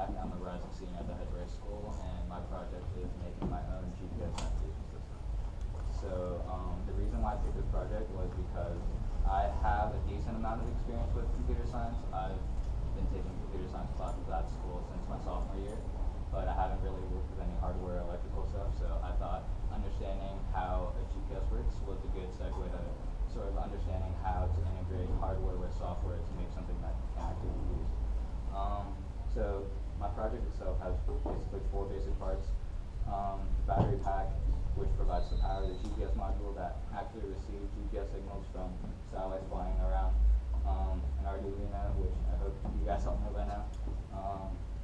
Pack. I'm a rising senior at the Hedgeray School, and my project is making my own GPS navigation system. So the reason why I picked this project was because I have a decent amount of experience with computer science. I've been taking computer science classes at school since my sophomore year, but I haven't really worked with any hardware or electrical stuff, so I thought understanding how a GPS works was a good segue to sort of understanding how to integrate hardware with software to make something that can actually be used. So my project itself has basically four basic parts. The battery pack, which provides the power to the GPS module that actually receives GPS signals from satellites flying around. An Arduino, which I hope you guys all know by now,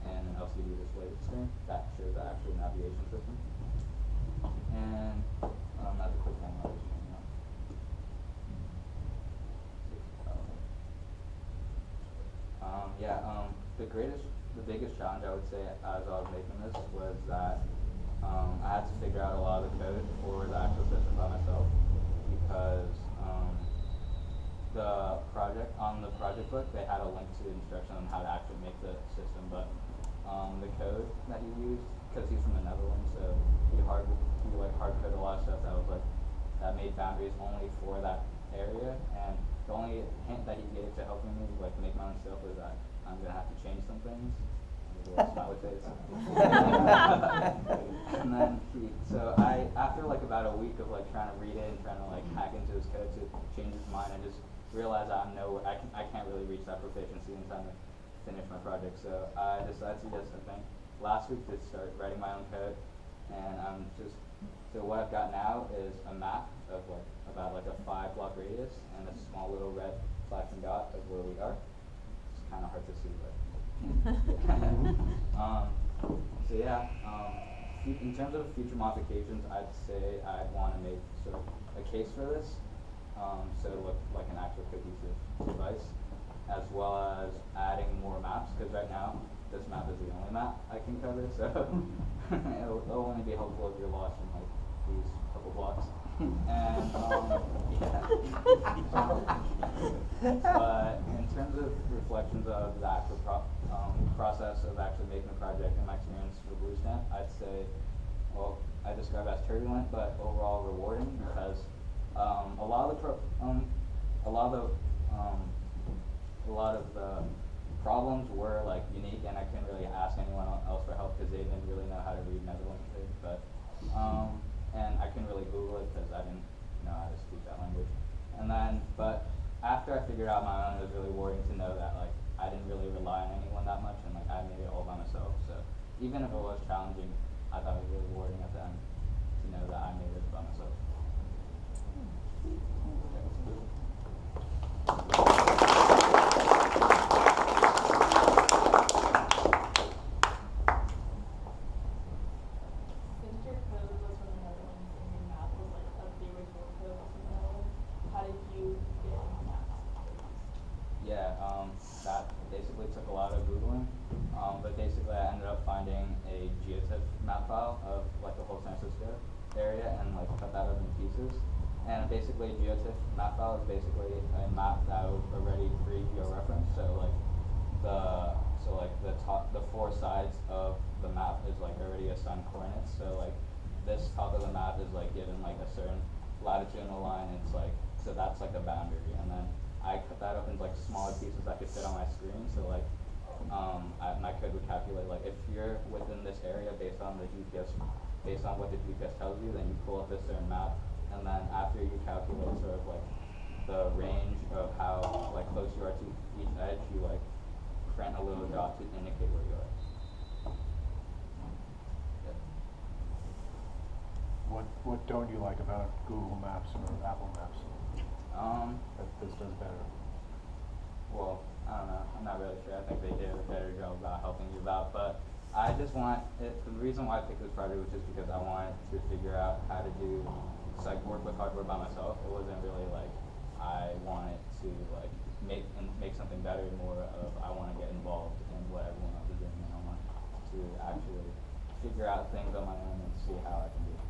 and an LCD display screen that shows the actual navigation system. And that's a quick demo. I'll just show you now. The biggest challenge I would say as I was making this was that I had to figure out a lot of the code for the actual system by myself because on the project book they had a link to the instruction on how to actually make the system, but the code that he used, because he's from the Netherlands, so he hard coded a lot of stuff that made boundaries only for that area, and the only hint that he gave to helping me make my own stuff was that I'm gonna have to change some things. Smiley face. And then after about a week of trying to read it and trying to hack into his code to change his mind, I just realized I can't really reach that proficiency in time to finish my project. So I decided to just last week to start writing my own code, and so what I've got now is a map of about a 5-block radius and a small little red flashing dot of where we are. It's kind of hard to see, but. So yeah, in terms of future modifications, I'd say I'd want to make sort of a case for this, so it look like an actual cohesive device, as well as adding more maps, because right now this map is the only map I can cover, so it'll only be helpful if you're lost in these couple blocks. And but in terms of reflections of the actual process of actually making the project and my experience with BlueStamp, I'd say, I describe it as turbulent, but overall rewarding, because a lot of the problems were unique, and I couldn't really ask anyone else for help because they didn't really know how to read Netherlands code, but and I couldn't really Google it because I didn't know how to speak that language. But after I figured out my own, it was really rewarding to know that I didn't really rely on anyone that much, and I made it all by myself. So even if it was challenging, I thought it was really rewarding at the end to know that I made it by myself. That basically took a lot of Googling, but basically I ended up finding a geotiff map file of the whole San Francisco area and cut that up in pieces. And basically a geotiff map file is basically a map that was already pre-georeferenced. The 4 sides of the map is already assigned coordinates. So this top of the map is given a certain latitudinal line. And it's so that's the boundary, and then I cut that up into smaller pieces that could fit on my screen. So my code would calculate if you're within this area based on what the GPS tells you, then you pull up this certain map, and then after you calculate sort of the range of how close you are to each edge, you print a little dot to indicate where you are. What don't you like about Google Maps or Apple Maps? That this does better. Well, I don't know. I'm not really sure. I think they did a better job about helping you out. But I just want it. The reason why I picked this project was just because I wanted to figure out how to do work with hardware by myself. It wasn't really I wanted to make something better. More of I want to get involved in what everyone else is doing, and I want to actually figure out things on my own and see how I can do it.